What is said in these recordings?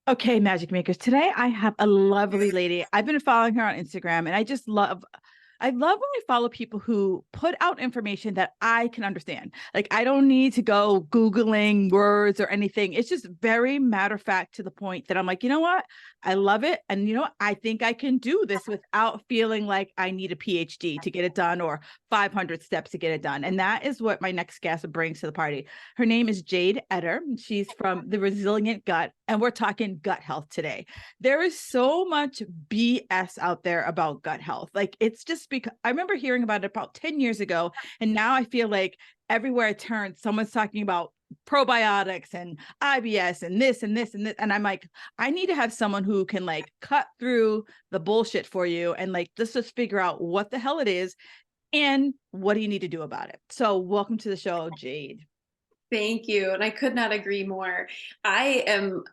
Okay, magic makers. Today I have a lovely lady. I've been following her on Instagram and I love when I follow people who put out information that I can understand. Like I don't need to go Googling words or anything. It's just very matter of fact to the point that I'm like, you know what? I love it. And you know what? I think I can do this without feeling like I need a PhD to get it done or 500 steps to get it done. And that is what my next guest brings to the party. Her name is Jade Etter. She's from the Resilient Gut, and we're talking gut health today. There is so much BS out there about gut health. Like it's just because I remember hearing about it about 10 years ago. And now I feel like everywhere I turn, someone's talking about probiotics and IBS and this and this and this. And I'm like, I need to have someone who can like cut through the bullshit for you and like just figure out what the hell it is and what do you need to do about it. So welcome to the show, Jade. Thank you. And I could not agree more. I am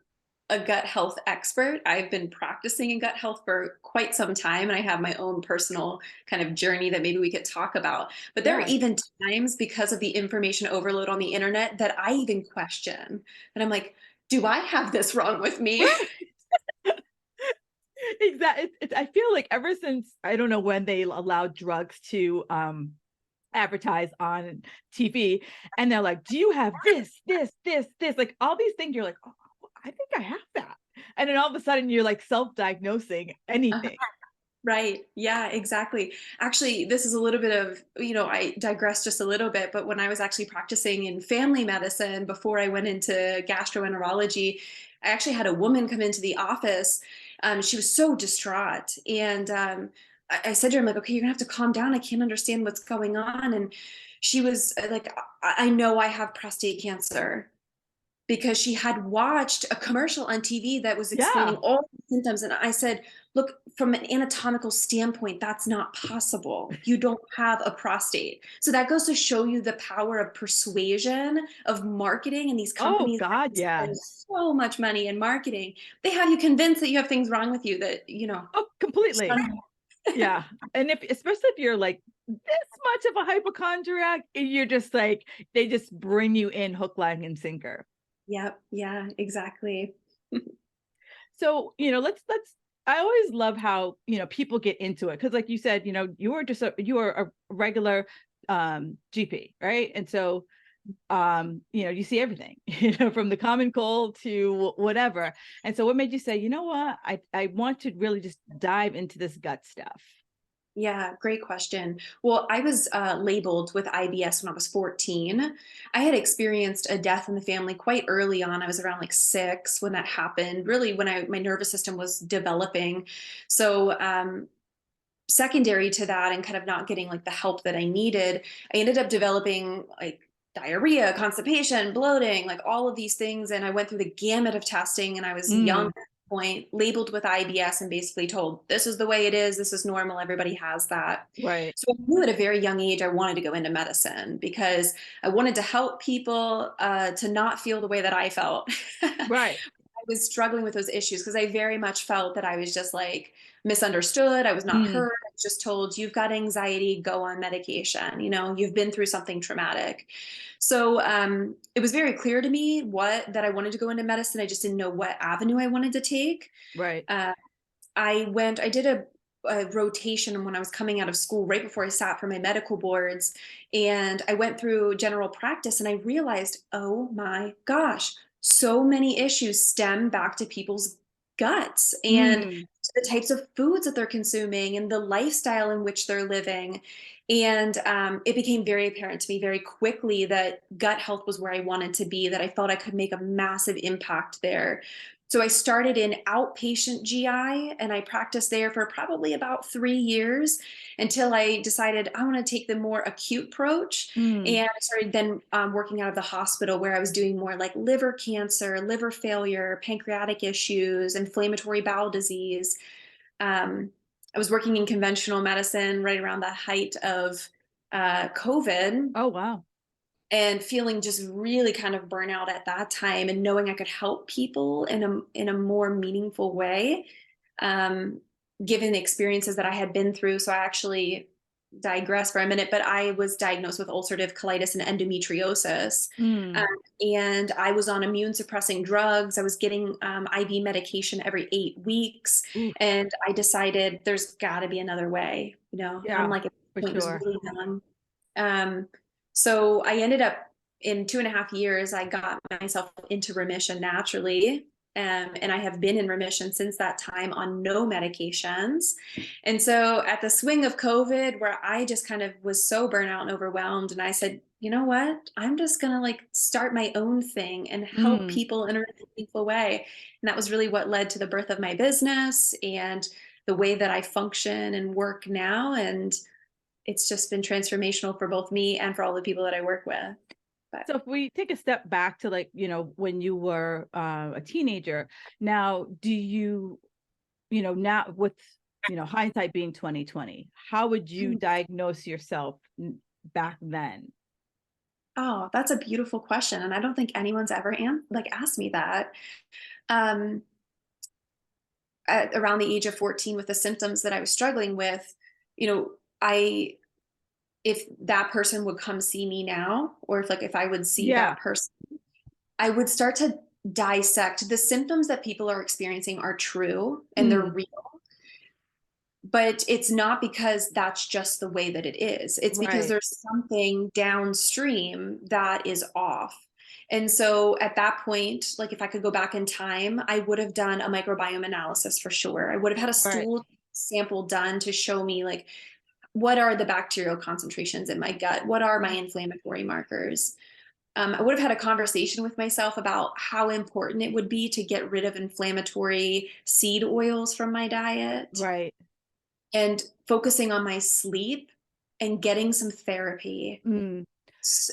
a gut health expert. I've been practicing in gut health for quite some time, and I have my own personal kind of journey that maybe we could talk about. But there are Yeah. even times because of the information overload on the internet that I even question. And I'm like, do I have this wrong with me? Exactly. I feel like ever since I don't know when they allowed drugs to advertise on TV, and they're like, "Do you have this?" Like all these things, you're like, "Oh, I think I have that," and then all of a sudden you're like self-diagnosing anything. Right. Yeah, exactly. Actually, this is a little bit of, I digress just a little bit, but when I was actually practicing in family medicine before I went into gastroenterology, I actually had a woman come into the office. She was so distraught. And I said to her, I'm like, okay, you're gonna have to calm down. I can't understand what's going on. And she was like, I know I have prostate cancer because she had watched a commercial on TV that was explaining Yeah. all the symptoms. And I said, look, from an anatomical standpoint, that's not possible. You don't have a prostate. So that goes to show you the power of persuasion, of marketing, and these Oh companies God, that yeah. spend so much money in marketing. They have you convinced that you have things wrong with you that, Oh, completely. Yeah. And if especially if you're like this much of a hypochondriac, you're just like they just bring you in hook, line, and sinker. Yep. Yeah, exactly. So, let's I always love how, people get into it because like you said, you were a regular GP, right? And so you see everything, from the common cold to whatever. And so what made you say, you know what? I want to really just dive into this gut stuff. Yeah, great question. Well, I was labeled with IBS when I was 14. I had experienced a death in the family quite early on. I was around like 6 when that happened, really when my nervous system was developing. So, secondary to that and kind of not getting like the help that I needed, I ended up developing like diarrhea, constipation, bloating, like all of these things. And I went through the gamut of testing and I was young Mm, at that point, labeled with IBS and basically told this is the way it is. This is normal. Everybody has that. right. So I knew at a very young age I wanted to go into medicine because I wanted to help people to not feel the way that I felt. Right. I was struggling with those issues because I very much felt that I was just like misunderstood. I was not Mm, heard. I was just told, you've got anxiety, go on medication. You've been through something traumatic. So it was very clear to me that I wanted to go into medicine. I just didn't know what avenue I wanted to take. right. Uh, I did a rotation when I was coming out of school right before I sat for my medical boards. And I went through general practice and I realized, oh my gosh, so many issues stem back to people's guts and Mm, the types of foods that they're consuming and the lifestyle in which they're living. And it became very apparent to me very quickly that gut health was where I wanted to be, that I felt I could make a massive impact there. So I started in outpatient GI and I practiced there for probably about 3 years until I decided I want to take the more acute approach. mm. And I started then working out of the hospital where I was doing more like liver cancer, liver failure, pancreatic issues, inflammatory bowel disease. Um, I was working in conventional medicine right around the height of COVID Oh wow. and feeling just really kind of burnout at that time and knowing I could help people in a more meaningful way, um, given the experiences that I had been through. So I actually digress for a minute, but I was diagnosed with ulcerative colitis and endometriosis. Um, Mm. and I was on immune suppressing drugs. I was getting IV medication every 8 weeks. Ooh, And I decided there's got to be another way. I'm yeah, like, at for this point, was sure. really young. Um, so I ended up in 2.5 years, I got myself into remission naturally. And I have been in remission since that time on no medications. And so at the swing of COVID, where I just kind of was so burnout and overwhelmed, and I said, you know what? I'm just going to like start my own thing and help Mm. people in a really meaningful way. And that was really what led to the birth of my business and the way that I function and work now. And it's just been transformational for both me and for all the people that I work with. But So if we take a step back to like, when you were a teenager, now do you, now with, hindsight being 2020, how would you diagnose yourself back then? oh, that's a beautiful question. And I don't think anyone's ever asked me that. Um, at around the age of 14 with the symptoms that I was struggling with, you know, I if that person would come see me now, or if I would see Yeah. that person, I would start to dissect the symptoms that people are experiencing are true and they're Mm. real. But it's not because that's just the way that it is. It's because Right. there's something downstream that is off. And so at that point, like if I could go back in time, I would have done a microbiome analysis for sure. I would have had a Right. stool sample done to show me like what are the bacterial concentrations in my gut? What are my inflammatory markers? I would have had a conversation with myself about how important it would be to get rid of inflammatory seed oils from my diet Right. and focusing on my sleep and getting some therapy. Mm.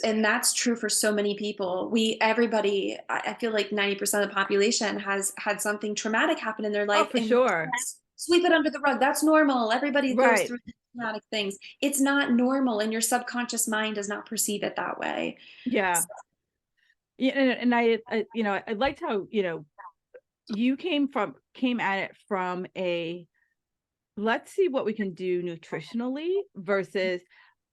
And that's true for so many people. Everybody, I feel like 90% of the population has had something traumatic happen in their Oh, life, for and we sure. just sweep it under the rug. That's normal. Everybody goes Right. through traumatic things. It's not normal, and your subconscious mind does not perceive it that way. Yeah. Yeah. And I liked how, you came at it from a let's see what we can do nutritionally versus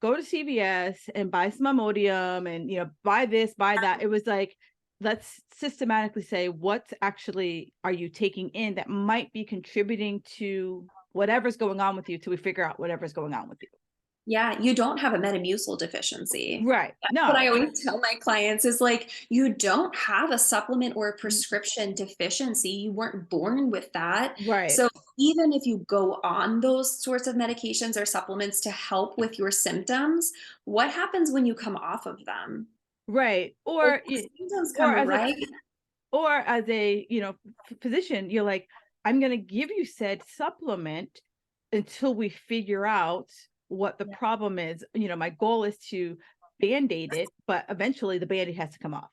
go to CVS and buy some Imodium and buy this, buy that. It was like, let's systematically say what's actually are you taking in that might be contributing to whatever's going on with you till we figure out whatever's going on with you. Yeah, you don't have a Metamucil deficiency. Right. That's what I No. always tell my clients is like, you don't have a supplement or a Mm. prescription deficiency. You weren't born with that. Right. So even if you go on those sorts of medications or supplements to help with your symptoms, what happens when you come off of them? Right. If the symptoms Or come as a right, physician, you're like, I'm going to give you said supplement until we figure out what the yeah. problem is. My goal is to band-aid it, but eventually the band-aid has to come off.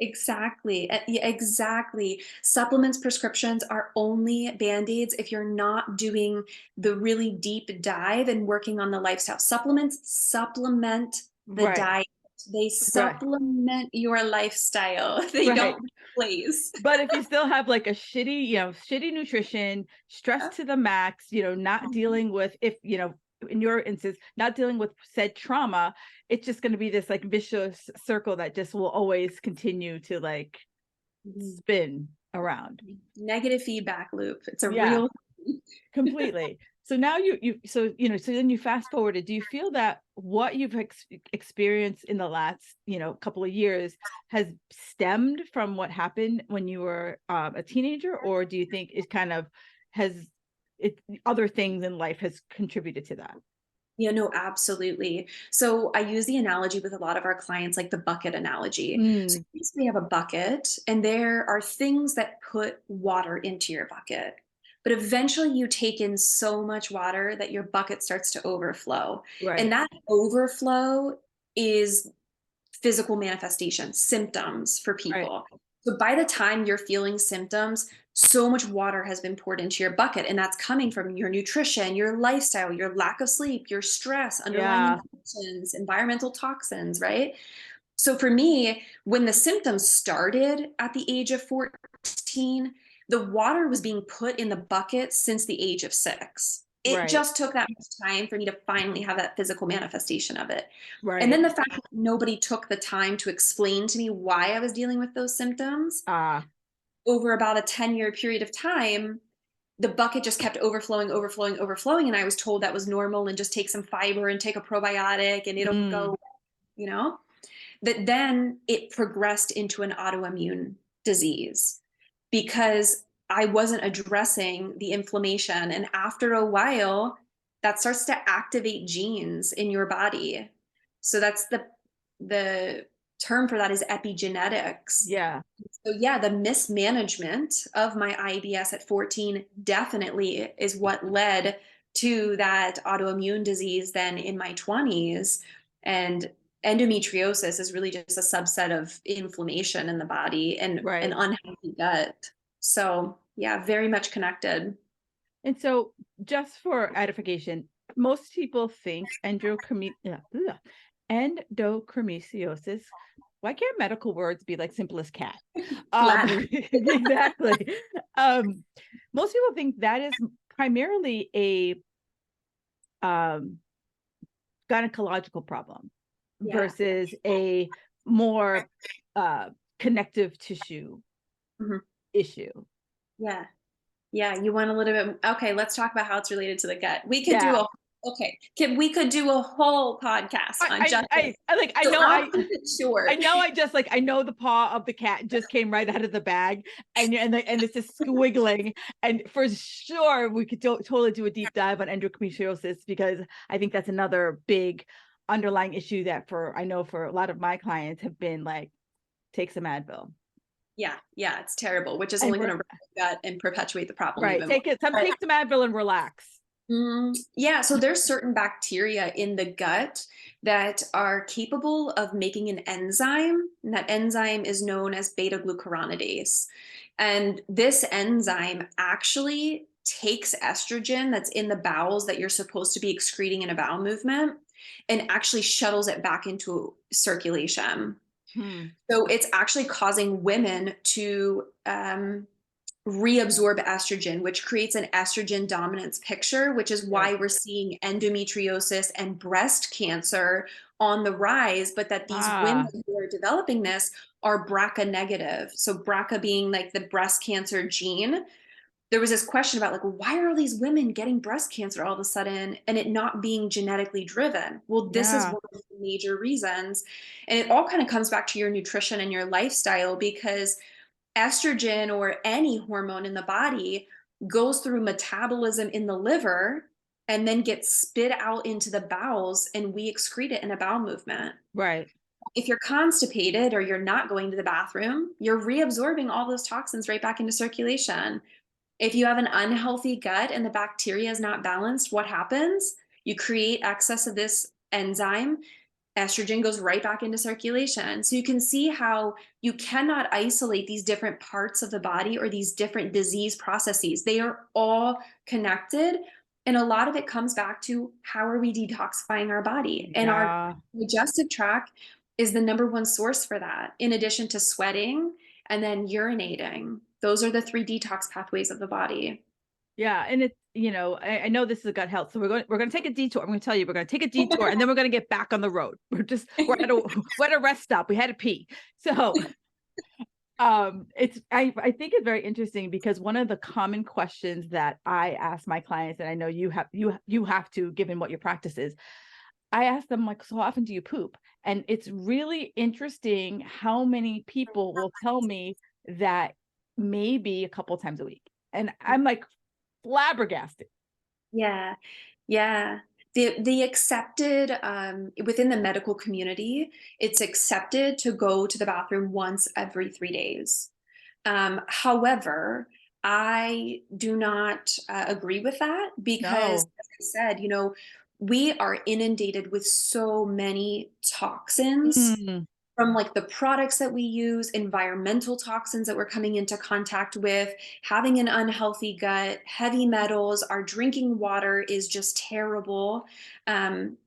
Exactly. Yeah, exactly. Supplements prescriptions are only band-aids if you're not doing the really deep dive and working on the lifestyle. Supplements supplement the Right. diet. They Right. supplement your lifestyle. They Right. don't replace. But if you still have like a shitty nutrition, stress to the max, not dealing with in your instance, not dealing with said trauma, it's just going to be this like vicious circle that just will always continue to like Mhm. spin around. Negative feedback loop. It's a Yeah, real completely. So now so then you fast forwarded. Do you feel that what you've experienced in the last, couple of years has stemmed from what happened when you were a teenager, or do you think it kind of has it other things in life has contributed to that? Yeah, no, absolutely. So I use the analogy with a lot of our clients, like the bucket analogy. So Mm. you basically have a bucket, and there are things that put water into your bucket. But eventually you take in so much water that your bucket starts to overflow. And Right. that overflow is physical manifestations, symptoms for Right. people. So by the time you're feeling symptoms, so much water has been poured into your bucket, and that's coming from your nutrition, your lifestyle, your lack of sleep, your stress, underlying Yeah. infections, environmental toxins, right? So for me, when the symptoms started at the age of 14, the water was being put in the bucket since the age of 6. It Right. just took that much time for me to finally have that physical manifestation of it. And then Right. the fact that nobody took the time to explain to me why I was dealing with those symptoms Ah, over about a 10-year period of time, the bucket just kept overflowing, overflowing, overflowing. And I was told that was normal and just take some fiber and take a probiotic and it'll mm, go, you know? That then it progressed into an autoimmune disease because I wasn't addressing the inflammation. And after a while, that starts to activate genes in your body. So that's the term for that is epigenetics. yeah. So yeah, the mismanagement of my IBS at 14 definitely is what led to that autoimmune disease then in my 20s. And endometriosis is really just a subset of inflammation in the body and an Right. unhealthy gut. So yeah, very much connected. And so, just for edification, most people think endocrimisiosis. Why can't medical words be like simple as cat? Latin. Exactly. Um, most people think that is primarily a um, gynecological problem Yeah. versus a more uh, connective tissue Mhm. issue. Yeah. Yeah, you want a little bit. Okay, let's talk about how it's related to the gut. We could do Yeah, a okay. We could do a whole podcast I, on I, just I, this. I like, So I'll keep it I short. know I just like I know the paw of the cat just came right out of the bag and it's just squiggling and for sure we could totally do a deep dive on endometriosis because I think that's another big underlying issue that for I know for a lot of my clients have been like take some Advil Yeah, yeah, it's terrible, which is and only we're going to gut and perpetuate the problem right even more. take some Advil and relax. Yeah, so there's certain bacteria in the gut that are capable of making an enzyme, and that enzyme is known as beta glucuronidase. And this enzyme actually takes estrogen that's in the bowels that you're supposed to be excreting in a bowel movement and actually shuttles it back into circulation. Hmm. So it's actually causing women to reabsorb estrogen, which creates an estrogen dominance picture, which is Yeah. why we're seeing endometriosis and breast cancer on the rise. But that these women Ah, who are developing this are BRCA negative. So, BRCA being like the breast cancer gene. There was this question about, like, why are all these women getting breast cancer all of a sudden and it not being genetically driven? Well, this is yeah, one of the major reasons. And it all kind of comes back to your nutrition and your lifestyle because estrogen or any hormone in the body goes through metabolism in the liver and then gets spit out into the bowels and we excrete it in a bowel movement. right, If you're constipated or you're not going to the bathroom, you're reabsorbing all those toxins right back into circulation. If you have an unhealthy gut and the bacteria is not balanced, what happens? You create excess of this enzyme. Estrogen goes right back into circulation. So you can see how you cannot isolate these different parts of the body or these different disease processes. They are all connected. And a lot of it comes back to how are we detoxifying our body? And our yeah. digestive tract is the number one source for that, in addition to sweating and then urinating. Those are the three detox pathways of the body. Yeah, and it's I know this is a gut health, so we're going to take a detour. I'm going to tell you we're going to take a detour, and then we're going to get back on the road. We're at a rest stop. We had to pee, so it's I think it's very interesting because one of the common questions that I ask my clients, and I know you have to given what your practice is, I ask them like, so how often do you poop? And it's really interesting how many people will tell me that maybe a couple times a week, and I'm like flabbergasted. Yeah, yeah. The accepted within the medical community, it's accepted to go to the bathroom once every 3 days. However, I do not agree with that because, No. as I said, we are inundated with so many toxins Mm, from, like, the products that we use, environmental toxins that we're coming into contact with, having an unhealthy gut, heavy metals, our drinking water is just terrible.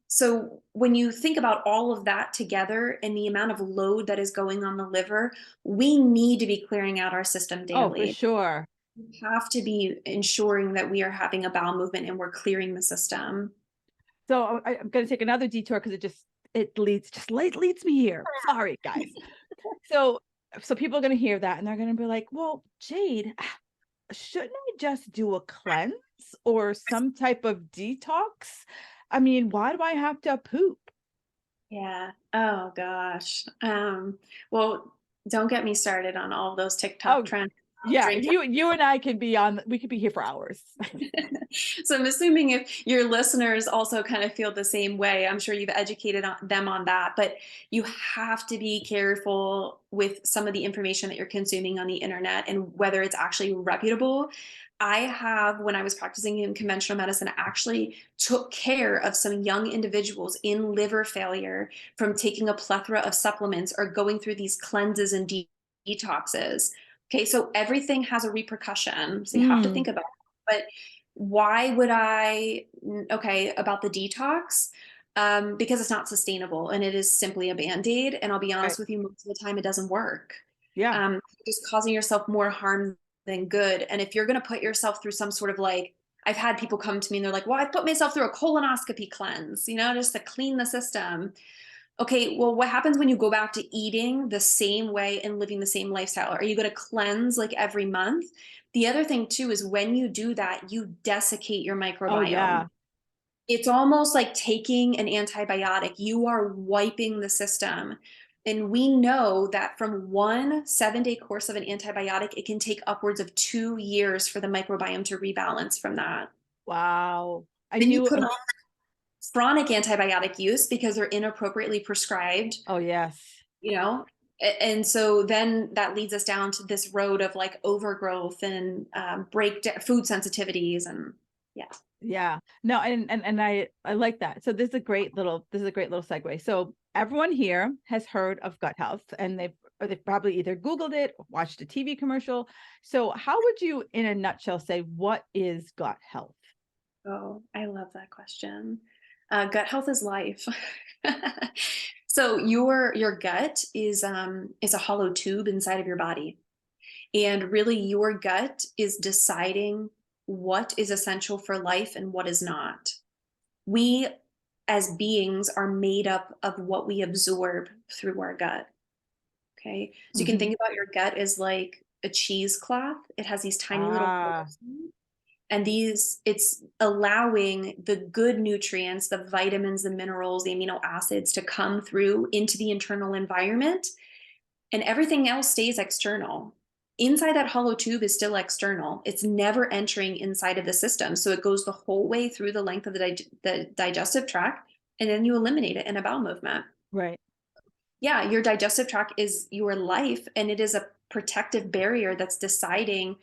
So when you think about all of that together and the amount of load that is going on the liver, we need to be clearing out our system oh, for daily. sure. We have to be ensuring that we are having a bowel movement and we're clearing the system. So I'm going to take another detour because it leads me here. Sorry, guys. So people are going to hear that and they're going to be like, "Well, Jade, shouldn't I just do a cleanse or some type of detox? I mean, why do I have to poop?" Yeah. Oh gosh. Well, don't get me started on all those TikTok Oh, trends. yeah, Drink. you and I can be on. We could be here for hours. So I'm assuming if your listeners also kind of feel the same way, I'm sure you've educated them on that, but you have to be careful with some of the information that you're consuming on the internet and whether it's actually reputable. I have, when I was practicing in conventional medicine, actually took care of some young individuals in liver failure from taking a plethora of supplements or going through these cleanses and detoxes. Okay, so everything has a repercussion. So you have to Mm, think about it. But why would okay, about the detox? Because it's not sustainable and it is simply a band-aid. And I'll be right. honest with you, most of the time it doesn't work. Yeah. Just causing yourself more harm than good. And if you're going to put yourself through some sort of like, I've had people come to me and they're like, well, I put myself through a colonoscopy cleanse, just to clean the system. Okay, well, what happens when you go back to eating the same way and living the same lifestyle? Are you going to cleanse like every month? The other thing too is when you do that, you desiccate your Oh, microbiome. yeah. It's almost like taking an antibiotic. You are wiping the system. And we know that from 1 7-day course of an antibiotic, it can take upwards of 2 years for the microbiome to rebalance from that. Wow. I Then you knew. put on chronic antibiotic use because they're inappropriately prescribed, Oh, yes. you know and so then that leads us down to this road of like overgrowth and food sensitivities and yeah. Yeah. No, and I like that. So this is a great little segue. So everyone here has heard of gut health and they've probably either Googled it or watched a TV commercial. So how would you in a nutshell say what is gut health? Oh, I love that question. Gut health is life. So your gut is a hollow tube inside of your body, and really your gut is deciding what is essential for life and what is not. We as beings are made up of what we absorb through our gut. Okay. So you can Mhm. think about your gut as like a cheesecloth. It has these tiny little Ah, pores in it. And it's allowing the good nutrients, the vitamins, the minerals, the amino acids to come through into the internal environment, and everything else stays external. Inside that hollow tube is still external. It's never entering inside of the system. So it goes the whole way through the length of the digestive tract, and then you eliminate it in a bowel movement. right. Yeah, your digestive tract is your life, and it is a protective barrier that's deciding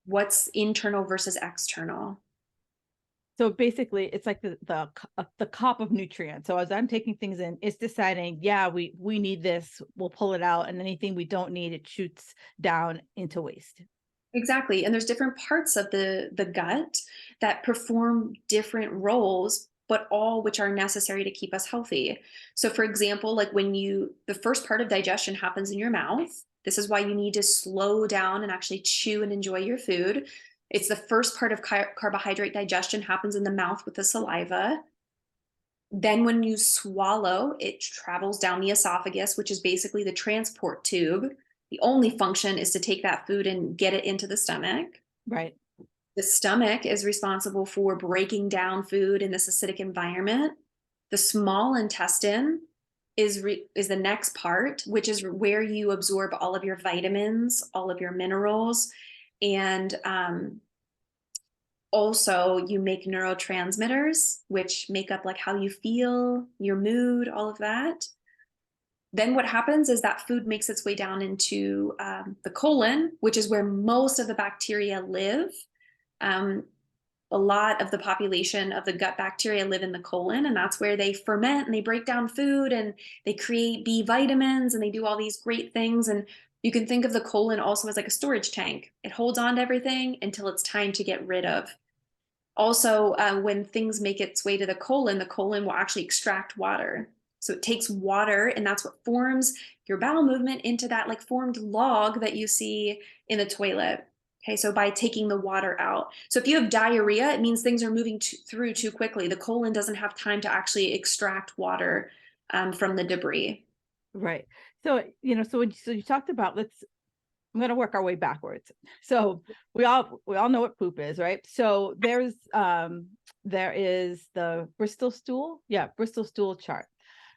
what's internal versus external. So basically, it's like the cup of nutrients. So as I'm taking things in, it's deciding, yeah, we need this, we'll pull it out, and anything we don't need, it shoots down into waste. Exactly. And there's different parts of the gut that perform different roles, but all which are necessary to keep us healthy. So for example, like the first part of digestion happens in your mouth. This is why you need to slow down and actually chew and enjoy your food. It's the first part of carbohydrate digestion happens in the mouth with the saliva. Then when you swallow, it travels down the esophagus, which is basically the transport tube. The only function is to take that food and get it into the stomach. Right. The stomach is responsible for breaking down food in this acidic environment. The small intestine is the next part, which is where you absorb all of your vitamins, all of your minerals, and also you make neurotransmitters, which make up like how you feel, your mood, all of that. Then what happens is that food makes its way down into the colon, which is where most of the bacteria live. Um, a lot of the population of the gut bacteria live in the colon, and that's where they ferment and they break down food and they create B vitamins and they do all these great things. And you can think of the colon also as like a storage tank. It holds on to everything until it's time to get rid of. Also, when things make its way to the colon will actually extract water. So it takes water, and that's what forms your bowel movement into that like formed log that you see in the toilet. Okay, so by taking the water out. So if you have diarrhea, it means things are moving through too quickly. The colon doesn't have time to actually extract water from the debris. Right. So, so you talked about, I'm going to work our way backwards. So we all know what poop is, right? So there is the Bristol stool. Yeah, Bristol stool chart.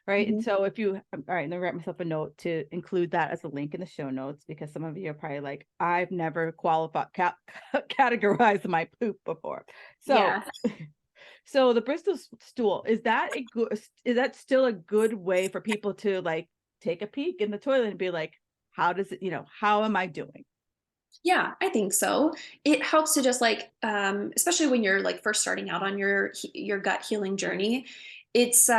Right. And Mhm. so if you, all right, let me write myself a note to include that as a link in the show notes, because some of you are probably like, I've never categorized my poop before. So Yeah. so the Bristol stool, is that still a good way for people to like take a peek in the toilet and be like, how does it, how am I doing? Yeah, I think so. It helps to just like, especially when you're like first starting out on your gut healing journey, it's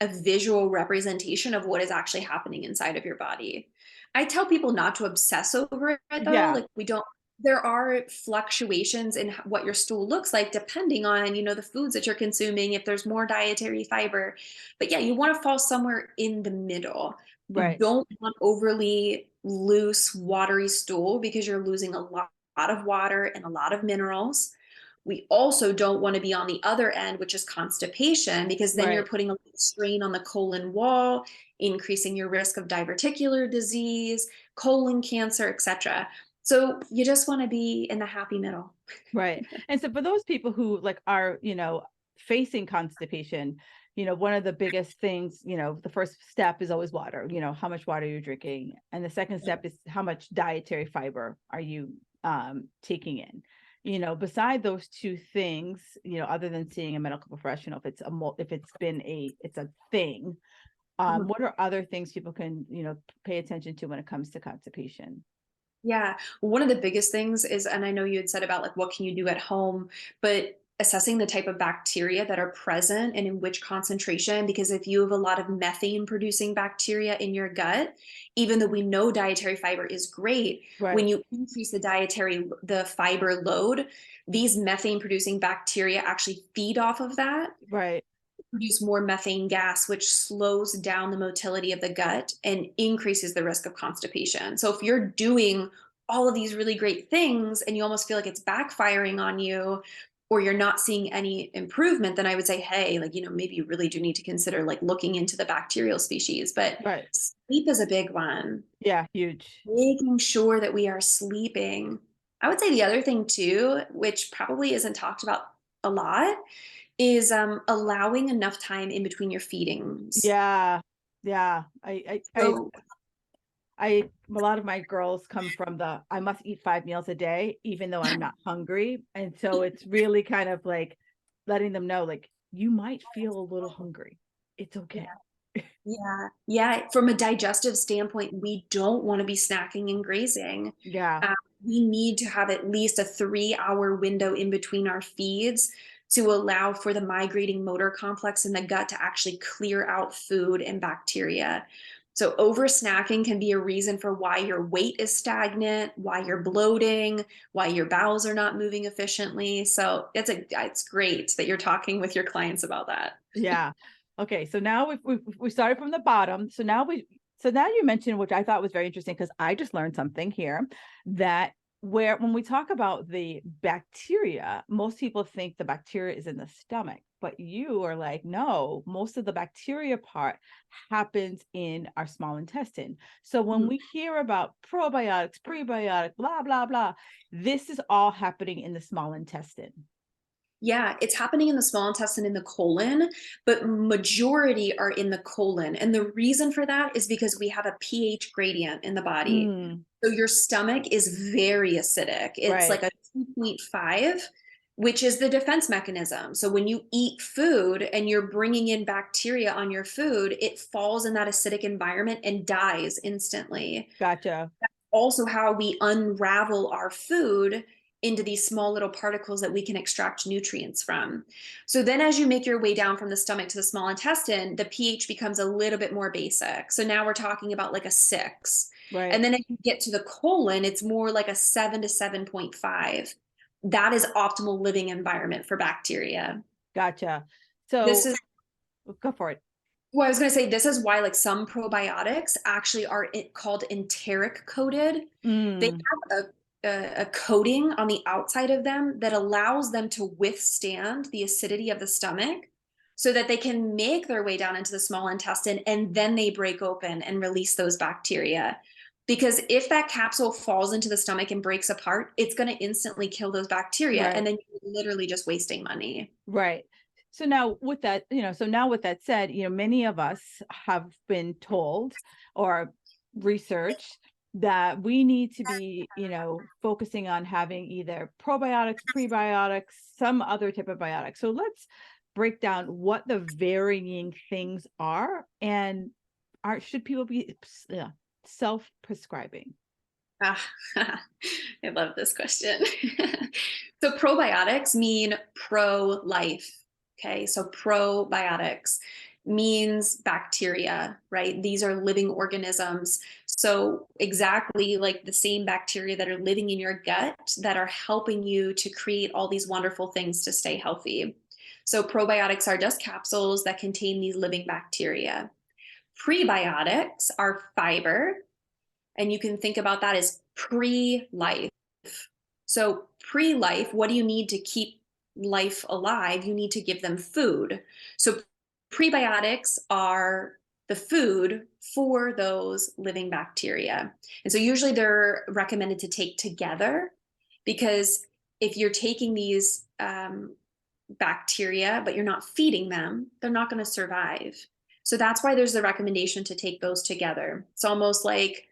a visual representation of what is actually happening inside of your body. I tell people not to obsess over it though. Yeah, Like we don't. There are fluctuations in what your stool looks like depending on the foods that you're consuming. If there's more dietary fiber, but yeah, you want to fall somewhere in the middle. You right, don't want overly loose, watery stool because you're losing lot of water and a lot of minerals. We also don't want to be on the other end, which is constipation, because then you're right, putting a strain on the colon wall, increasing your risk of diverticular disease, colon cancer, etc. So you just want to be in the happy middle. right. And so for those people who like are, facing constipation, one of the biggest things, the first step is always water, how much water you're drinking. And the second step is how much dietary fiber are you taking in. Beside those two things, other than seeing a medical professional, if it's a thing, Mhm. what are other things people can, pay attention to when it comes to constipation? Yeah. One of the biggest things is, and I know you had said about like what can you do at home, but assessing the type of bacteria that are present and in which concentration. Because if you have a lot of methane producing bacteria in your gut, even though we know dietary fiber is great, when Right, you increase the fiber load, these methane producing bacteria actually feed off of that, right, produce more methane gas, which slows down the motility of the gut and increases the risk of constipation. So if you're doing all of these really great things and you almost feel like it's backfiring on you, or you're not seeing any improvement, then I would say, hey, like, maybe you really do need to consider like looking into the bacterial species. But right. sleep is a big one. Yeah, huge. Making sure that we are sleeping. I would say the other thing too, which probably isn't talked about a lot, is allowing enough time in between your feedings. Yeah. Yeah. So A lot of my girls come from I must eat 5 meals a day, even though I'm not hungry. And so it's really kind of like letting them know, like, you might feel a little hungry. It's okay. yeah, yeah. From a digestive standpoint, we don't want to be snacking and grazing. Yeah. Uh, we need to have at least a 3-hour window in between our feeds to allow for the migrating motor complex in the gut to actually clear out food and bacteria. So over snacking can be a reason for why your weight is stagnant, why you're bloating, why your bowels are not moving efficiently. So it's great that you're talking with your clients about that. Yeah. Okay. So now we started from the bottom. So now you mentioned, which I thought was very interesting because I just learned something here, that when we talk about the bacteria, most people think the bacteria is in the stomach, but you are like, no, most of the bacteria part happens in our small intestine. So when Mhm. we hear about probiotics, prebiotics, blah, blah, blah, this is all happening in the small intestine. Yeah, it's happening in the small intestine in the colon, but majority are in the colon. And the reason for that is because we have a pH gradient in the body. Mm, So your stomach is very acidic. It's right. like a 2.5, which is the defense mechanism. So when you eat food and you're bringing in bacteria on your food, it falls in that acidic environment and dies instantly. Gotcha. Also how we unravel our food into these small little particles that we can extract nutrients from. So then as you make your way down from the stomach to the small intestine, the pH becomes a little bit more basic. So now we're talking about like a 6. And Right. then if you get to the colon, it's more like a 7 to 7.5. That is optimal living environment for bacteria. Gotcha. This So is go for it. Well, I was going to say this is why like some probiotics actually are called enteric coated. They Mm, have a a coating on the outside of them that allows them to withstand the acidity of the stomach so that they can make their way down into the small intestine, and then they break open and release those bacteria. Because if that capsule falls into the stomach and breaks apart, it's going to instantly kill those bacteria. And Right. then you're literally just wasting money. Right. So now with that, with that said, many of us have been told or researched that we need to be, focusing on having either probiotics, prebiotics, some other type of biotics. So let's break down what the varying things are, and should people be self-prescribing? Ah, I love this question. So probiotics mean pro-life. Okay, so probiotics means bacteria, right? These are living organisms. So exactly like the same bacteria that are living in your gut that are helping you to create all these wonderful things to stay healthy. So probiotics are just capsules that contain these living bacteria. Prebiotics are fiber, and you can think about that as pre-life. So pre-life, what do you need to keep life alive? You need to give them food. So prebiotics are the food for those living bacteria. And so usually they're recommended to take together, because if you're taking these bacteria, but you're not feeding them, they're not going to survive. So that's why there's the recommendation to take those together. It's almost like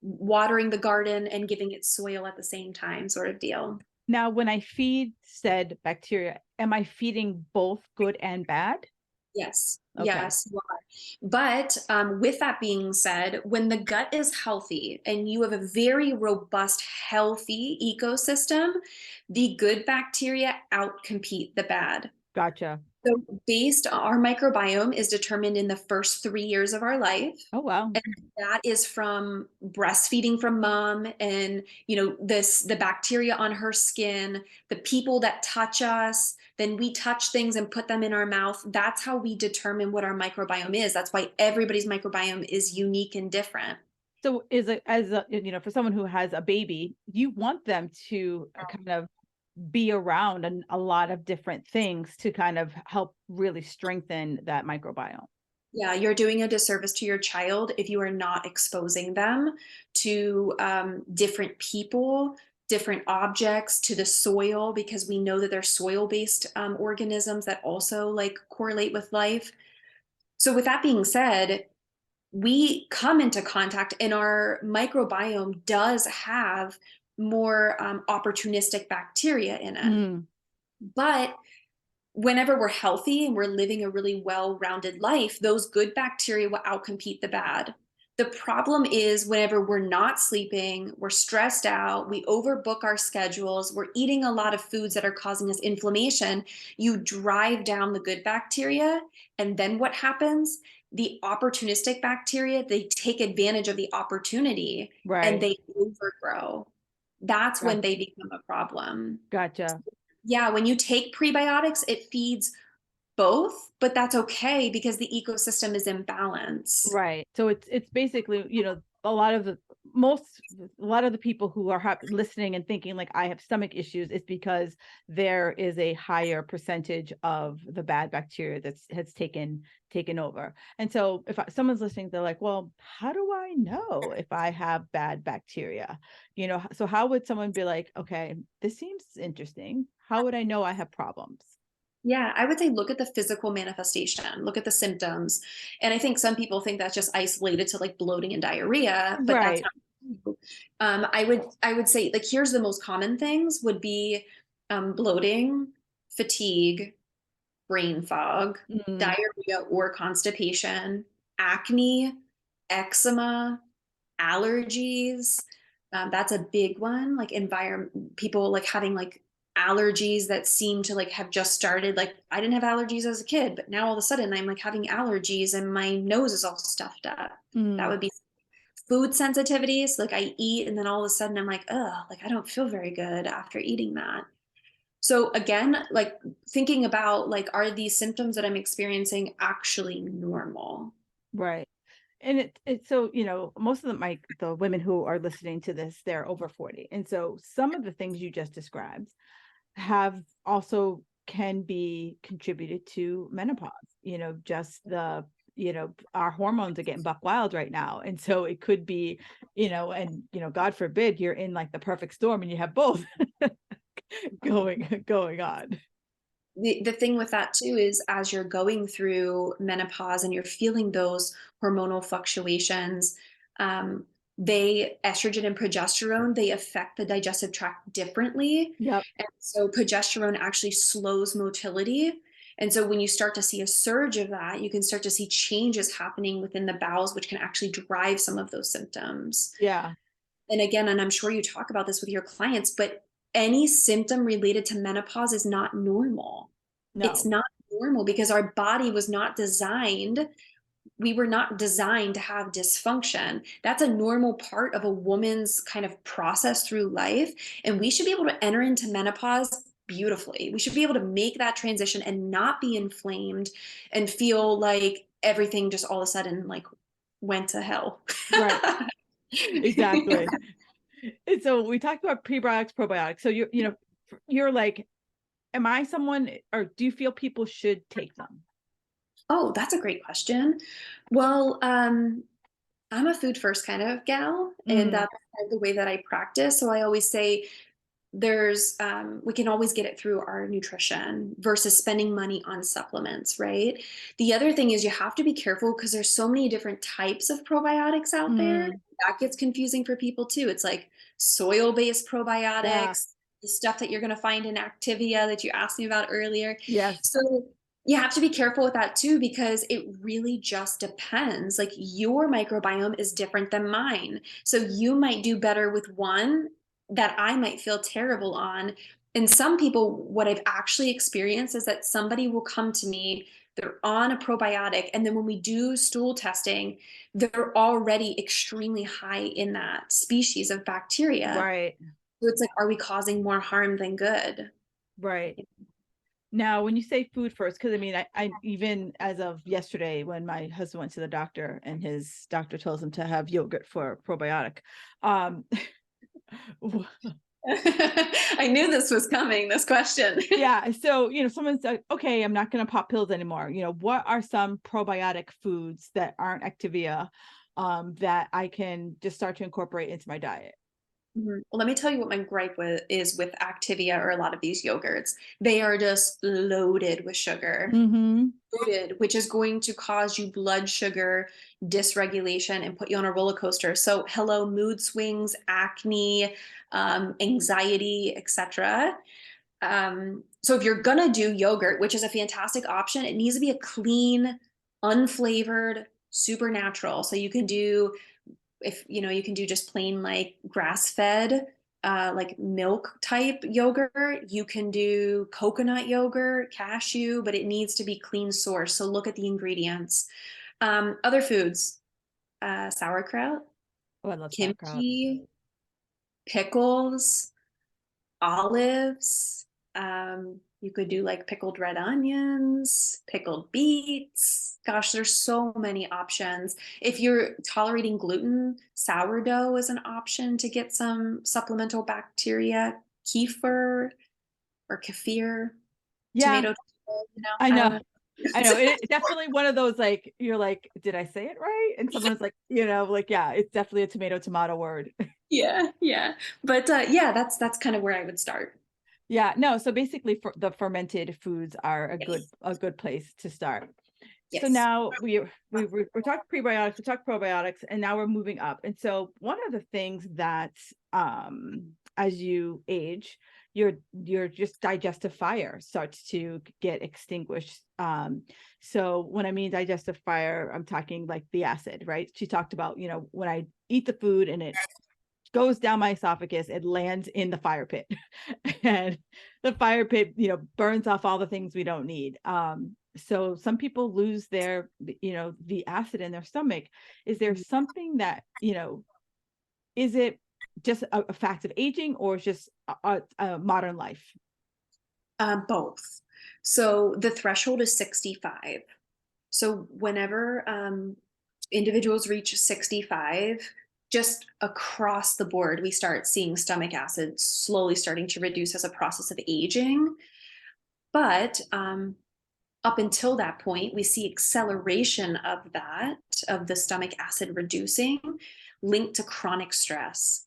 watering the garden and giving it soil at the same time, sort of deal. Now, when I feed said bacteria, am I feeding both good and bad? Yes, Okay. yes, you are. But with that being said, when the gut is healthy and you have a very robust, healthy ecosystem, the good bacteria outcompete the bad. Gotcha. So, based our microbiome is determined in the first 3 years of our life. Oh, wow. And that is from breastfeeding from mom, and the bacteria on her skin, the people that touch us, then we touch things and put them in our mouth. That's how we determine what our microbiome is. That's why everybody's microbiome is unique and different. So is it as for someone who has a baby, you want them to kind of be around a lot of different things to kind of help really strengthen that microbiome. Yeah, you're doing a disservice to your child if you are not exposing them to different people, different objects, to the soil, because we know that they're soil-based organisms that also like correlate with life. So, with that being said, we come into contact, and our microbiome does have more opportunistic bacteria in it. Mm, But whenever we're healthy and we're living a really well-rounded life, those good bacteria will outcompete the bad. The problem is whenever we're not sleeping, we're stressed out, we overbook our schedules, we're eating a lot of foods that are causing us inflammation, you drive down the good bacteria. And then what happens? The opportunistic bacteria, they take advantage of the opportunity and right. they overgrow. That's when Got- they become a problem. Gotcha. Yeah, when you take prebiotics, it feeds both, but that's okay because the ecosystem is in balance. Right. So it's basically, a lot of a lot of the people who are listening and thinking like I have stomach issues is because there is a higher percentage of the bad bacteria that's has taken over. And so if someone's listening, they're like, well, how do I know if I have bad bacteria? So how would someone be like, okay, this seems interesting. How would I know I have problems? Yeah, I would say look at the physical manifestation, look at the symptoms. And I think some people think that's just isolated to like bloating and diarrhea, but that's Right. not true. I would say like here's the most common things would be bloating, fatigue, brain fog, Mm, diarrhea or constipation, acne, eczema, allergies. That's a big one. Like environment, people like having like allergies that seem to like have just started. Like I didn't have allergies as a kid, but now all of a sudden I'm like having allergies and my nose is all stuffed up. That mm, would be food sensitivities. Like I eat and then all of a sudden I'm like, oh, like I don't feel very good after eating that. So again, like thinking about like, are these symptoms that I'm experiencing actually normal? right. And it's so, most of the women who are listening to this, they're over 40. And so some of the things you just described have also can be contributed to menopause, just our hormones are getting buck wild right now. And so it could be, God forbid you're in like the perfect storm and you have both going on. The thing with that too is as you're going through menopause and you're feeling those hormonal fluctuations, um, they estrogen and progesterone, they affect the digestive tract differently. Yep. And so progesterone actually slows motility. And so when you start to see a surge of that, you can start to see changes happening within the bowels, which can actually drive some of those symptoms. Yeah. And again, and I'm sure you talk about this with your clients, but any symptom related to menopause is not normal. It's No. not normal because our body was not designed, we were not designed to have dysfunction. That's a normal part of a woman's kind of process through life. And we should be able to enter into menopause beautifully. We should be able to make that transition and not be inflamed and feel like everything just all of a sudden like went to hell. Right. Exactly. And so we talked about prebiotics, probiotics. So you're like, am I someone, or do you feel people should take them? Oh, that's a great question. Well, I'm a food first kind of gal, and Mm, that's kind of the way that I practice. So I always say we can always get it through our nutrition versus spending money on supplements, right? The other thing is you have to be careful because there's so many different types of probiotics out there. mm, That gets confusing for people too. It's like soil-based yeah. probiotics, the stuff that you're going to find in Activia that you asked me about earlier. Yes. So you have to be careful with that too because it really just depends. Like your microbiome is different than mine. So you might do better with one that I might feel terrible on. And some people, what I've actually experienced is that somebody will come to me, they're on a probiotic, and then when we do stool testing, they're already extremely high in that species of bacteria. Right. So it's like, are we causing more harm than good? Right. Now, when you say food first, because I mean, I even as of yesterday, when my husband went to the doctor and his doctor tells him to have yogurt for probiotic, um, I knew this was coming, this question. yeah. So, someone's like, okay, I'm not going to pop pills anymore. What are some probiotic foods that aren't Activia, that I can just start to incorporate into my diet? Mhm. Well, let me tell you what my gripe is with Activia or a lot of these yogurts. They are just loaded with sugar, Mm-hmm. loaded, which is going to cause you blood sugar dysregulation and put you on a roller coaster. So, hello, mood swings, acne, anxiety, etc. So, if you're gonna do yogurt, which is a fantastic option, it needs to be a clean, unflavored, super natural. So you can do if you can do just plain like grass fed like milk type yogurt. You can do coconut yogurt, cashew, but it needs to be clean source. So look at the ingredients. Other foods, sauerkraut, Oh, I love sauerkraut. kimchi, pickles, olives. You could do like pickled red onions, pickled beets. Gosh, there's so many options. If you're tolerating gluten, sourdough is an option to get some supplemental bacteria. Kefir or kefir, Yeah, tomato, I I don't know. know. I know. It's definitely one of those, like, you're like, did I say it right? And someone's like, like, yeah, it's definitely a tomato word. Yeah, yeah. But yeah, that's kind of where I would start. Yeah, no. So basically, for the fermented foods are Yes. a good place to start. So Yes. now we're talking prebiotics, we talked probiotics, and now we're moving up. And so one of the things that, as you age, your just digestive fire starts to get extinguished. So when I mean digestive fire, I'm talking like the acid, right? She talked about, when I eat the food and it goes down my esophagus, it lands in the fire pit. And the fire pit, burns off all the things we don't need. So some people lose the acid in their stomach. Is there something that, is it just a fact of aging, or just a modern life? Both. So the threshold is 65. So whenever individuals reach 65, just across the board, we start seeing stomach acid slowly starting to reduce as a process of aging. But up until that point, we see acceleration of that, of the stomach acid reducing, linked to chronic stress.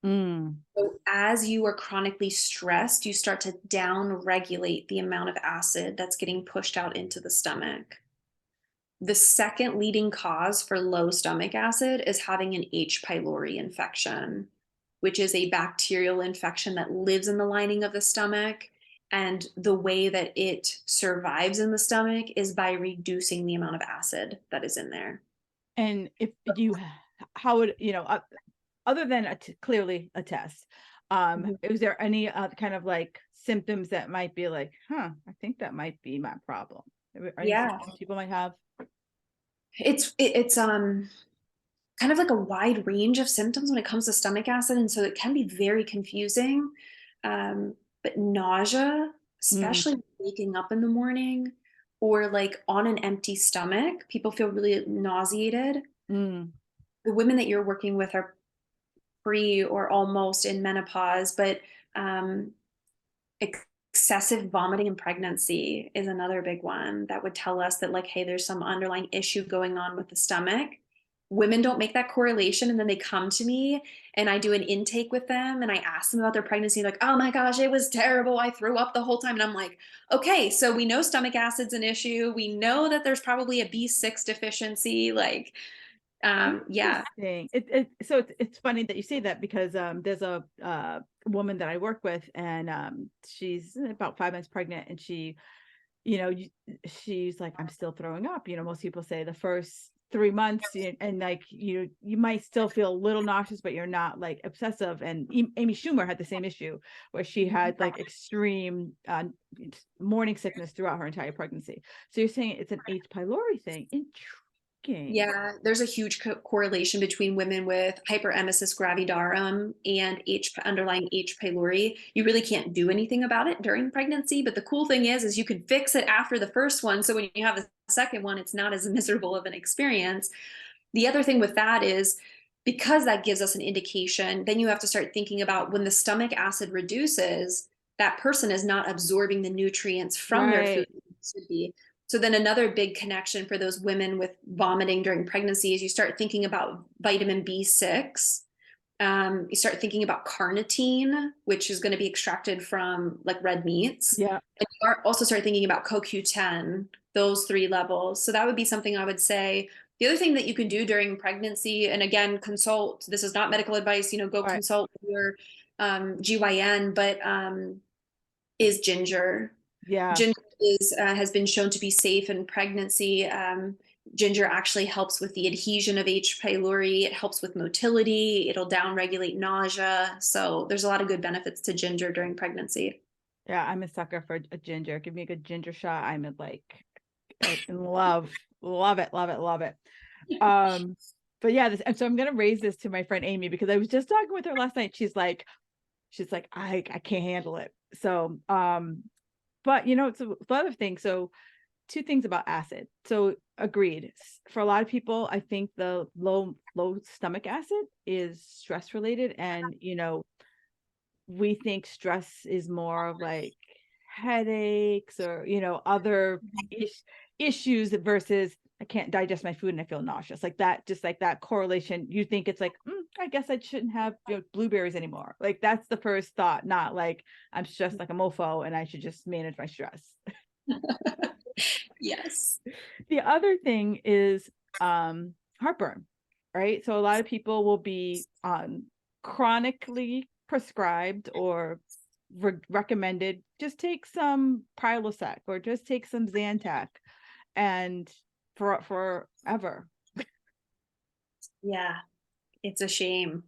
Mm. So as you are chronically stressed, you start to down regulate the amount of acid that's getting pushed out into the stomach. The second leading cause for low stomach acid is having an H. pylori infection, which is a bacterial infection that lives in the lining of the stomach. And the way that it survives in the stomach is by reducing the amount of acid that is in there. And if you, how would, other than clearly a test, Mhm. is there any kind of like symptoms that might be like, I think that might be my problem? Any Yeah, symptoms people might have? it's kind of like a wide range of symptoms when it comes to stomach acid, and so it can be very confusing. But nausea, Mm, especially waking up in the morning or like on an empty stomach, people feel really nauseated. mm, The women that you're working with are pre or almost in menopause, but um, excessive vomiting in pregnancy is another big one that would tell us that, like, hey, there's some underlying issue going on with the stomach. Women don't make that correlation, and then they come to me and I do an intake with them and I ask them about their pregnancy, like, oh my gosh, it was terrible, I threw up the whole time. And I'm like, okay, so we know stomach acid's an issue, we know that there's probably a B6 deficiency, like, yeah. interesting. So it's funny that you say that because there's a woman that I work with, and she's about 5 months pregnant, and you know, you, she's like, I'm still throwing up. Most people say the first 3 months, and like you might still feel a little nauseous, but you're not like obsessive. And Amy Schumer had the same issue where she had like extreme morning sickness throughout her entire pregnancy. So you're saying it's an H. pylori thing. Intriguing. Yeah, there's a huge correlation between women with hyperemesis gravidarum and underlying H. pylori. You really can't do anything about it during pregnancy, but the cool thing is you can fix it after the first one. So when you have the second one, it's not as miserable of an experience. The other thing with that is because that gives us an indication, then you have to start thinking about when the stomach acid reduces, that person is not absorbing the nutrients from their food Right. that it should be. So then another big connection for those women with vomiting during pregnancy is you start thinking about vitamin B6. You start thinking about carnitine, which is going to be extracted from like red meats. Yeah. And you also start thinking about CoQ10, those three levels. So that would be something I would say. The other thing that you can do during pregnancy, and again, consult, this is not medical advice, go Right. consult your GYN, but is ginger. Yeah. Ginger has been shown to be safe in pregnancy. Ginger actually helps with the adhesion of H. pylori. It helps with motility. It'll downregulate nausea. So there's a lot of good benefits to ginger during pregnancy. Yeah. I'm a sucker for a ginger. Give me a good ginger shot. I'm in love. Love it. Love it. Love it. Um, but yeah, and so I'm gonna raise this to my friend Amy because I was just talking with her last night. She's like, I can't handle it. So but it's a lot of things. So two things about acid. So agreed. For a lot of people, I think the low stomach acid is stress related. And we think stress is more of like headaches or other issues versus I can't digest my food and I feel nauseous, like that. Just like that correlation, you think it's like, I guess I shouldn't have blueberries anymore. Like that's the first thought, not like I'm stressed like a mofo and I should just manage my stress. Yes. The other thing is heartburn, right? So a lot of people will be chronically prescribed or recommended, just take some Prilosec or just take some Zantac, and forever. Yeah, it's a shame.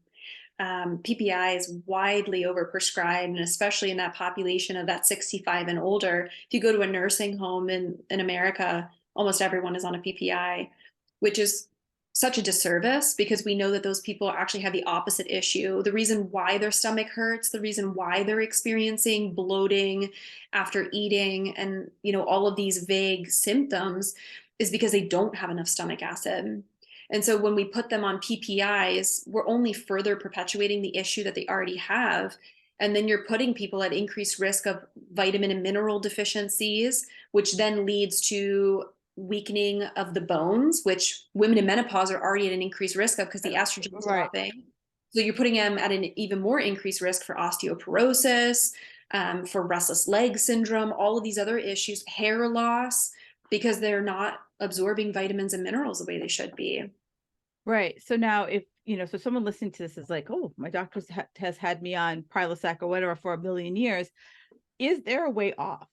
PPI is widely overprescribed, and especially in that population of that 65 and older. If you go to a nursing home in America, almost everyone is on a PPI, which is such a disservice because we know that those people actually have the opposite issue. The reason why their stomach hurts, the reason why they're experiencing bloating after eating, and all of these vague symptoms is because they don't have enough stomach acid. And so when we put them on PPIs, we're only further perpetuating the issue that they already have. And then you're putting people at increased risk of vitamin and mineral deficiencies, which then leads to weakening of the bones, which women in menopause are already at an increased risk of because the estrogen is Right. dropping. So you're putting them at an even more increased risk for osteoporosis, for restless leg syndrome, all of these other issues, hair loss, because they're not absorbing vitamins and minerals the way they should be. Right. So now if, so someone listening to this is like, oh, my doctor has had me on Prilosec or whatever for a million years. Is there a way off?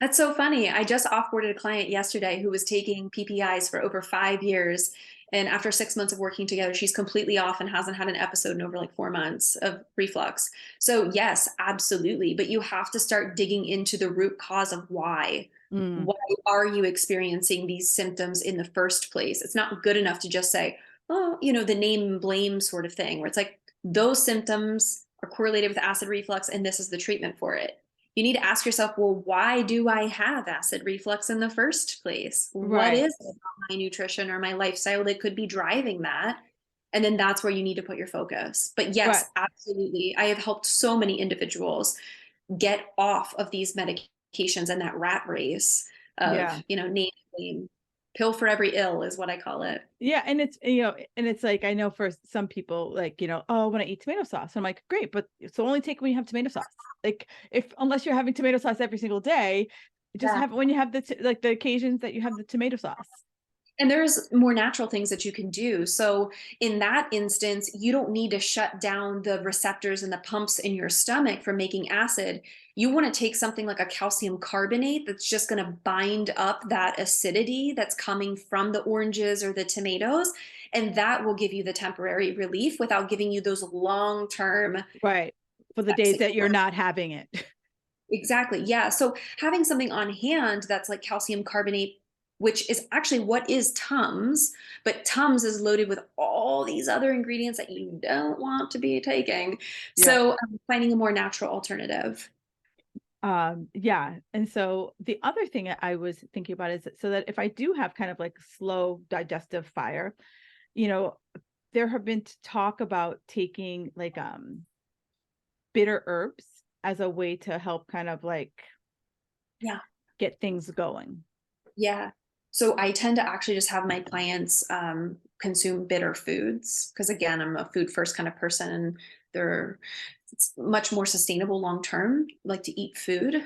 That's so funny. I just offboarded a client yesterday who was taking PPIs for over 5 years. And after 6 months of working together, she's completely off and hasn't had an episode in over like 4 months of reflux. So, yes, absolutely. But you have to start digging into the root cause of why. Mm, Why are you experiencing these symptoms in the first place? It's not good enough to just say, oh, the name and blame sort of thing, where it's like those symptoms are correlated with acid reflux and this is the treatment for it. You need to ask yourself, well, why do I have acid reflux in the first place? What right. is it about my nutrition or my lifestyle that could be driving that? And then that's where you need to put your focus. But Right. yes, absolutely. I have helped so many individuals get off of these medications and that rat race of, Yeah. name, name, pill for every ill is what I call it. Yeah. And it's like, I know for some people, like, oh, when I eat tomato sauce, I'm like, great, but it's only take when you have tomato sauce. Like, unless you're having tomato sauce every single day, just Yeah. have it when you have like the occasions that you have the tomato sauce. And there's more natural things that you can do. So in that instance, you don't need to shut down the receptors and the pumps in your stomach from making acid. You want to take something like a calcium carbonate that's just going to bind up that acidity that's coming from the oranges or the tomatoes. And that will give you the temporary relief without giving you those long-term Right. For the effects days that that you you're want. not having it. Exactly. Yeah. So having something on hand that's like calcium carbonate, which is actually what is Tums, but Tums is loaded with all these other ingredients that you don't want to be taking. Yeah. So finding a more natural alternative. Yeah. And so the other thing I was thinking about is so that if I do have kind of like slow digestive fire, you know, there have been talk about taking like bitter herbs as a way to help kind of like Yeah. get things going. Yeah. So I tend to actually just have my clients consume bitter foods because again, I'm a food first kind of person and they're it's much more sustainable long term, like to eat food.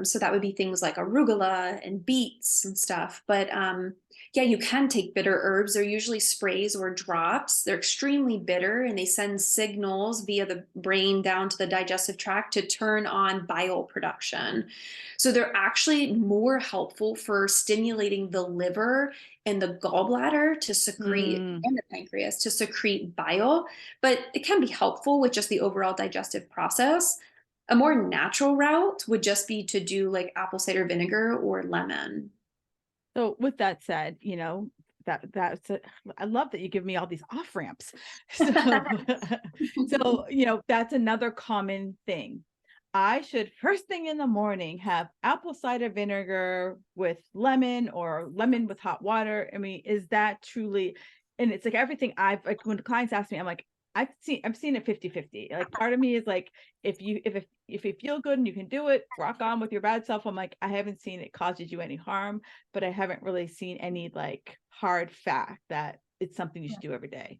So that would be things like arugula and beets and stuff. But yeah, you can take bitter herbs. They're usually sprays or drops. They're extremely bitter and they send signals via the brain down to the digestive tract to turn on bile production. So they're actually more helpful for stimulating the liver and the gallbladder to secrete Mm. and the pancreas to secrete bile, but it can be helpful with just the overall digestive process. A more natural route would just be to do like apple cider vinegar or lemon. So with that said, I love that you give me all these off ramps. So, so that's another common thing. I should first thing in the morning have apple cider vinegar with lemon or lemon with hot water. I mean, is that truly, and it's like everything I've like when clients ask me, I'm like, I've seen it 50-50. Like part of me is like, if you feel good and you can do it, rock on with your bad self. I'm like, I haven't seen it causes you any harm, but I haven't really seen any like hard fact that it's something you should do every day.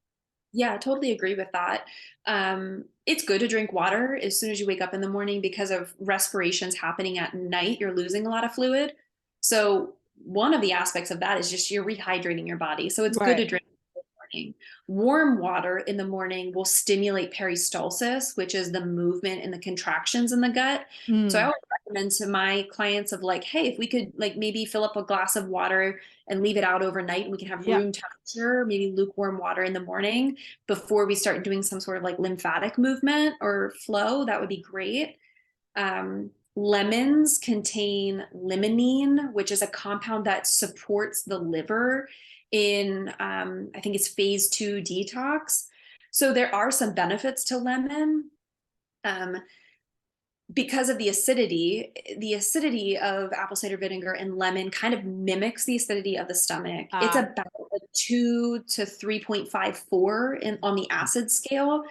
Yeah, I totally agree with that. It's good to drink water as soon as you wake up in the morning because of respirations happening at night. You're losing a lot of fluid. So, one of the aspects of that is just you're rehydrating your body. So, it's good to Right. drink in the morning. Warm water in the morning will stimulate peristalsis, which is the movement and the contractions in the gut. So, I Mm, always recommend to my clients of like, hey, if we could like maybe fill up a glass of water and leave it out overnight and we can have yeah. room temperature, maybe lukewarm water in the morning before we start doing some sort of like lymphatic movement or flow, that would be great. Lemons contain limonene, which is a compound that supports the liver in, I think it's phase 2 detox. So there are some benefits to lemon. Um, because of the acidity of apple cider vinegar and lemon kind of mimics the acidity of the stomach. It's Uh, about a 2 to 3.54 in on the acid scale.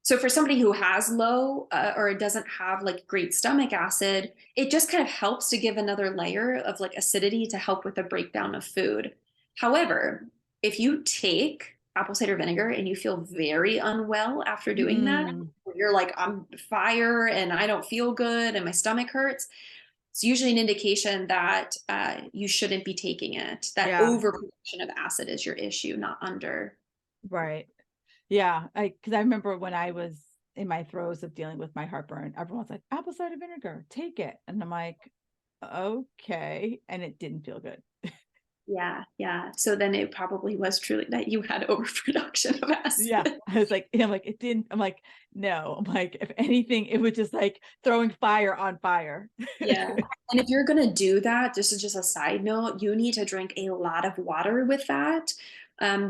So for somebody who has low or doesn't have like great stomach acid, it just kind of helps to give another layer of like acidity to help with the breakdown of food. However, if you take apple cider vinegar and you feel very unwell after doing that, Mm, where you're like, I'm fire and I don't feel good and my stomach hurts, it's usually an indication that you shouldn't be taking it. That yeah, overproduction of acid is your issue, not under. right. Yeah, because I remember when I was in my throes of dealing with my heartburn, everyone's like, apple cider vinegar, take it. And I'm like, okay. And it didn't feel good. Yeah, yeah. So then it probably was truly that you had overproduction of Yeah. acid. I was like, I'm like, it didn't, I'm like, no, I'm like, if anything, it was just like throwing fire on fire. Yeah. And if you're gonna do that, this is just a side note, you need to drink a lot of water with that,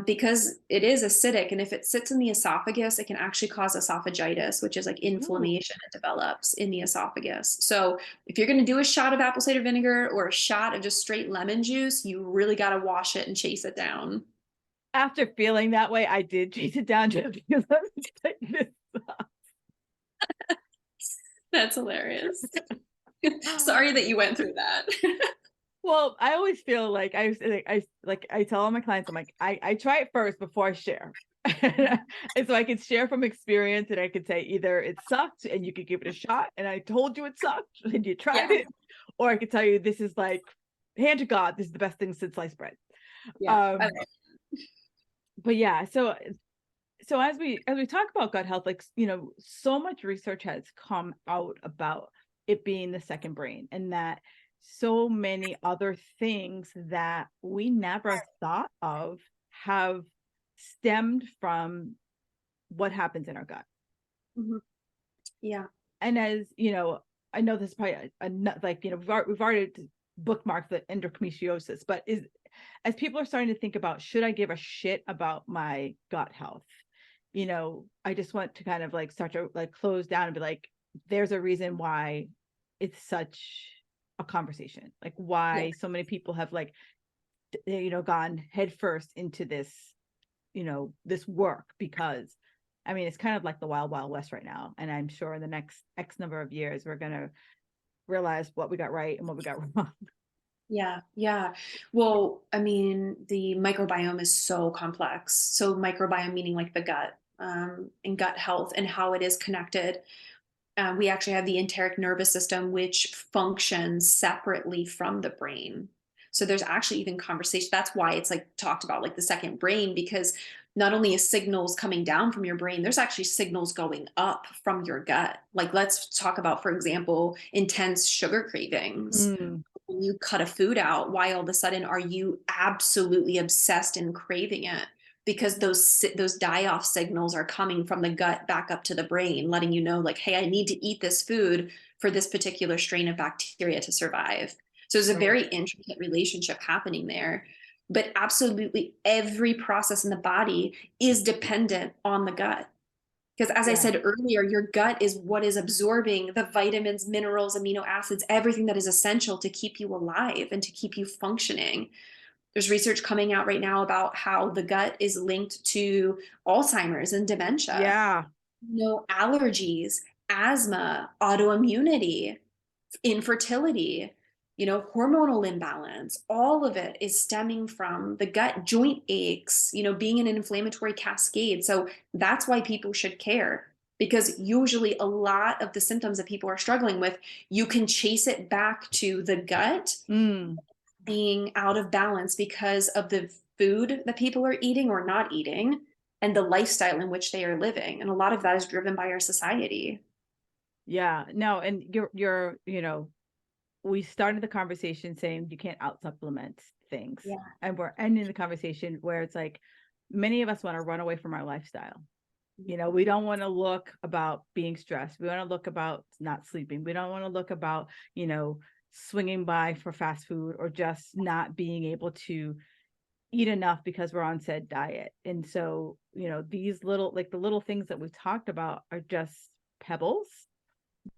because it is acidic, and if it sits in the esophagus, it can actually cause esophagitis, which is like Ooh. inflammation that develops in the esophagus. So if you're gonna do a shot of apple cider vinegar or a shot of just straight lemon juice, you really gotta wash it and chase it down. After feeling that way, I did chase it down just because I was like, this That's hilarious. sucks. Sorry that you went through that. Well, I always feel like I tell all my clients, I'm like, I try it first before I share. And so I could share from experience and I could say either it sucked and you could give it a shot and I told you it sucked and you tried Yeah, it, or I could tell you this is like hand to God, this is the best thing since sliced bread. yeah. Um, but yeah, so as we talk about gut health, like so much research has come out about it being the second brain, and that so many other things that we never thought of have stemmed from what happens in our gut. Mhm. Yeah. And as I know this is probably like we've already bookmarked the endometriosis, but is as people are starting to think about, should I give a shit about my gut health? I just want to kind of like start to like close down and be like, there's a reason why it's such a conversation. Like Yeah. why so many people have like gone headfirst into this work, because I mean it's kind of like the wild wild west right now, and I'm sure in the next X number of years we're gonna realize what we got right and what we got wrong. Yeah, yeah. Well, I mean, the microbiome is so complex. So microbiome meaning like the gut, and gut health and how it is connected. We actually have the enteric nervous system, which functions separately from the brain. So there's actually even conversation. That's why it's like talked about like the second brain, because not only is signals coming down from your brain, there's actually signals going up from your gut. Like let's talk about, for example, intense sugar cravings. Mm, When you cut a food out, why all of a sudden are you absolutely obsessed and craving it? Because those die-off signals are coming from the gut back up to the brain, letting you know, like, hey, I need to eat this food for this particular strain of bacteria to survive. So there's a right. very intricate relationship happening there. But absolutely every process in the body is dependent on the gut. Because as I Yeah. said earlier, your gut is what is absorbing the vitamins, minerals, amino acids, everything that is essential to keep you alive and to keep you functioning. There's research coming out right now about how the gut is linked to Alzheimer's and dementia, Yeah. allergies, asthma, autoimmunity, infertility, hormonal imbalance. All of it is stemming from the gut, joint aches, being in an inflammatory cascade. So that's why people should care, because usually a lot of the symptoms that people are struggling with, you can chase it back to the gut Mm, being out of balance because of the food that people are eating or not eating and the lifestyle in which they are living. And a lot of that is driven by our society. yeah. No, and we started the conversation saying you can't out supplement things. Yeah. And we're ending the conversation where it's like many of us want to run away from our lifestyle. We don't want to look about being stressed. We want to look about not sleeping. We don't want to look about, swinging by for fast food or just not being able to eat enough because we're on said diet. And so, these little, like the little things that we talked about are just pebbles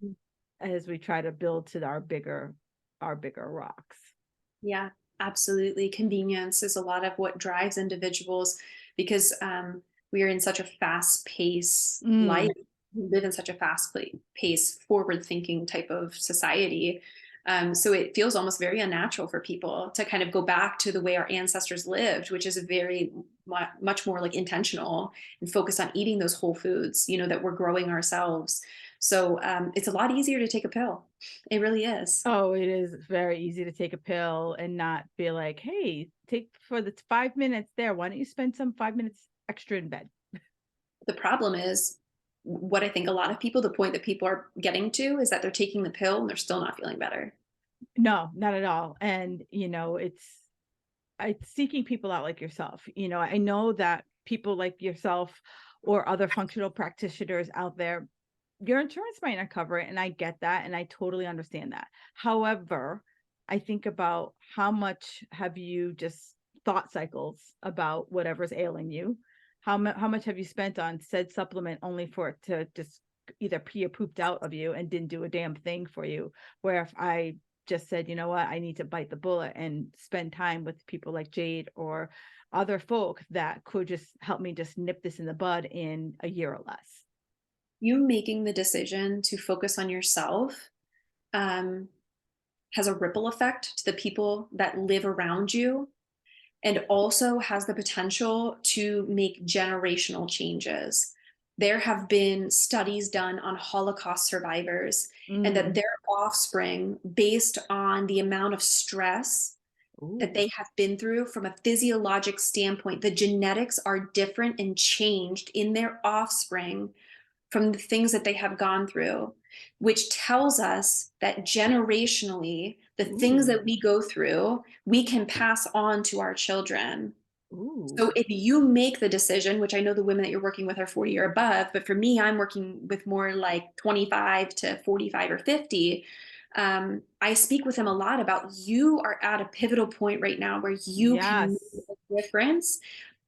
Mhm. as we try to build to our bigger rocks. Yeah. Absolutely. Convenience is a lot of what drives individuals because we are in such a fast pace life. Mm. We live in such a pace, forward thinking type of society. So it feels almost very unnatural for people to kind of go back to the way our ancestors lived, which is a very much more like intentional and focused on eating those whole foods, that we're growing ourselves. So it's a lot easier to take a pill. It really is. Oh, it is very easy to take a pill and not be like, hey, take for the 5 minutes there. Why don't you spend some 5 minutes extra in bed? The problem is what I think a lot of people, the point that people are getting to is that they're taking the pill and they're still not feeling better. No, not at all. And, it's seeking people out like yourself. I know that people like yourself or other functional practitioners out there, your insurance might not cover it. And I get that. And I totally understand that. However, I think about how much have you just thought cycles about whatever's ailing you? How much have you spent on said supplement only for it to just either pee or pooped out of you and didn't do a damn thing for you? Where if I just said, you know what, I need to bite the bullet and spend time with people like Jade or other folk that could just help me just nip this in the bud in a year or less. You making the decision to focus on yourself um, has a ripple effect to the people that live around you and also has the potential to make generational changes. There have been studies done on Holocaust survivors and that Mm. their offspring, based on the amount of stress that Ooh. they have been through from a physiologic standpoint, the genetics are different and changed in their offspring from the things that they have gone through, which tells us that generationally, the things Ooh. that we go through, we can pass on to our children. Ooh. So if you make the decision, which I know the women that you're working with are 40 or above, but for me, I'm working with more like 25 to 45 or 50. I speak with them a lot about you are at a pivotal point right now where you can make Yes. a difference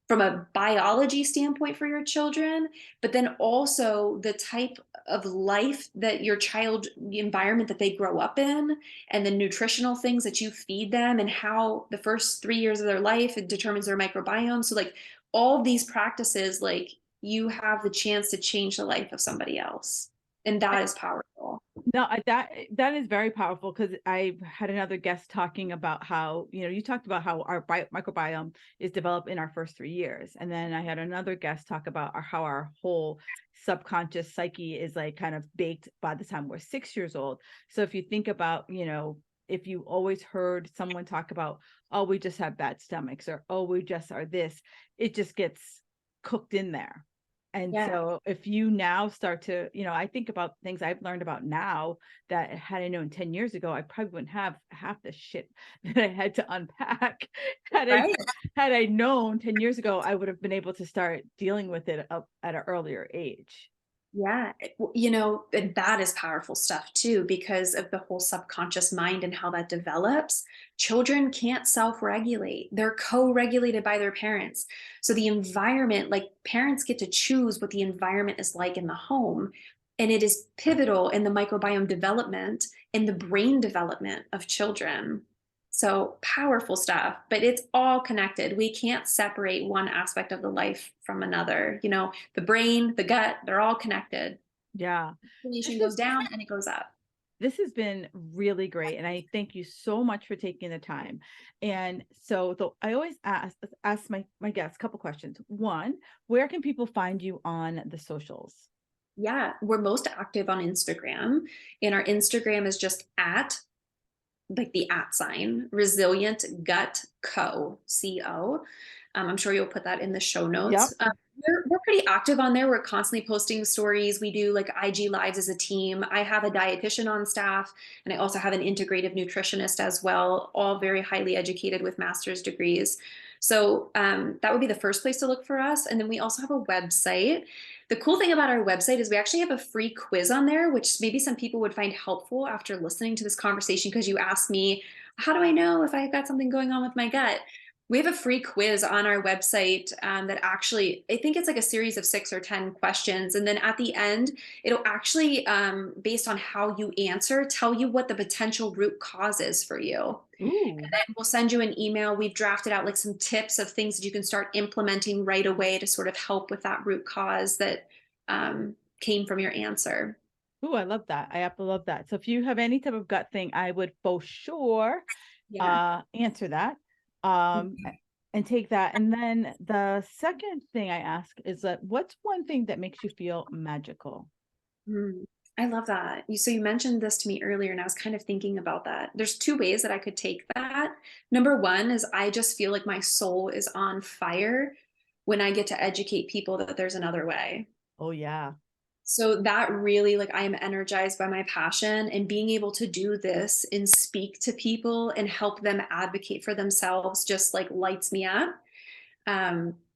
from a biology standpoint for your children, but then also the type of life that your child, the environment that they grow up in, and the nutritional things that you feed them, and how the first 3 years of their life it determines their microbiome. So, like all these practices, like you have the chance to change the life of somebody else, and that is powerful. No, that is very powerful because I had another guest talking about how, you talked about how our microbiome is developed in our first 3 years. And then I had another guest talk about how our whole subconscious psyche is like kind of baked by the time we're 6 years old. So if you think about, if you always heard someone talk about, oh, we just have bad stomachs or, oh, we just are this, it just gets cooked in there. And Yeah. so if you now start to, I think about things I've learned about now that had I known 10 years ago, I probably wouldn't have half the shit that I had to unpack. Had I Right. had I known 10 years ago, I would have been able to start dealing with it up at an earlier age. Yeah, and that is powerful stuff too, because of the whole subconscious mind and how that develops. Children can't self regulate, they're co regulated by their parents. So, the environment, like parents get to choose what the environment is like in the home. And it is pivotal in the microbiome development and the brain development of children. So powerful stuff, but it's all connected. We can't separate one aspect of the life from another. The brain, the gut, they're all connected. Yeah. Inflammation This is goes down and it goes up. this has been really great. And I thank you so much for taking the time. And so I always ask my guests a couple questions. One, where can people find you on the socials? Yeah, we're most active on Instagram, and our Instagram is just at like the at sign resilient gut co. I'm sure you'll put that in the show notes. Yep. We're pretty active on there. We're constantly posting stories. We do like IG lives as a team. I have a dietitian on staff, and I also have an integrative nutritionist as well, all very highly educated with master's degrees. So that would be the first place to look for us. And then we also have a website. The cool thing about our website is we actually have a free quiz on there, which maybe some people would find helpful after listening to this conversation because you asked me, how do I know if I've got something going on with my gut? We have a free quiz on our website that actually, I think it's like a series of 6 or 10 questions. And then at the end, it'll actually, based on how you answer, tell you what the potential root cause is for you. And Ooh. then we'll send you an email. We've drafted out like some tips of things that you can start implementing right away to sort of help with that root cause that came from your answer. Ooh, I love that. I absolutely love that. So if you have any type of gut thing, I would for sure Yeah. answer that. And take that. And then the second thing I ask is that what's one thing that makes you feel magical? Mm, I love that. So you mentioned this to me earlier, and I was kind of thinking about that. There's two ways that I could take that. Number one is I just feel like my soul is on fire when I get to educate people that there's another way. Oh yeah. So that really, like, I am energized by my passion, and being able to do this and speak to people and help them advocate for themselves just like lights me up,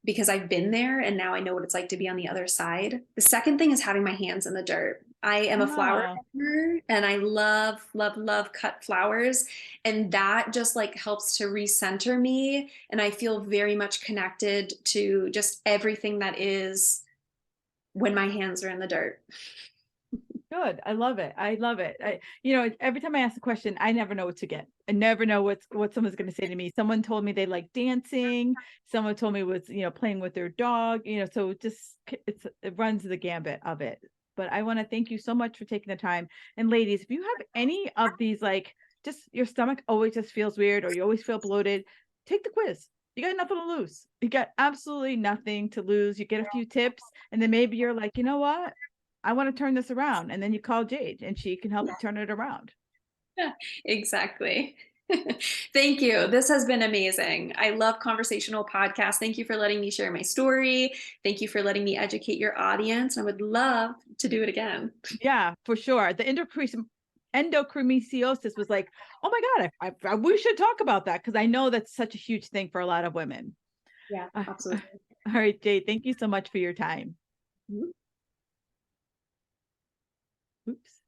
because I've been there and now I know what it's like to be on the other side. The second thing is having my hands in the dirt. I am a flower Ah, gardener and I love, love, love cut flowers. And that just like helps to recenter me. And I feel very much connected to just everything that is when my hands are in the dirt. good. I love it. I love it. Every time I ask a question, I never know what to get. I never know what someone's going to say to me. Someone told me they like dancing. Someone told me was, playing with their dog, so it runs the gambit of it. But I want to thank you so much for taking the time. And ladies, if you have any of these, like just your stomach always just feels weird or you always feel bloated, take the quiz. You got nothing to lose. You got absolutely nothing to lose. You get a few tips, and then maybe you're like, you know what? I want to turn this around. And then you call Jade and she can help you turn it around. Yeah, exactly. Thank you. This has been amazing. I love conversational podcasts. Thank you for letting me share my story. Thank you for letting me educate your audience. I would love to do it again. Yeah, for sure. The endocrimisiosis was like, oh my God, we should talk about that because I know that's such a huge thing for a lot of women. Yeah, Uh, absolutely. all right, Jade, thank you so much for your time. Mhm. Oops.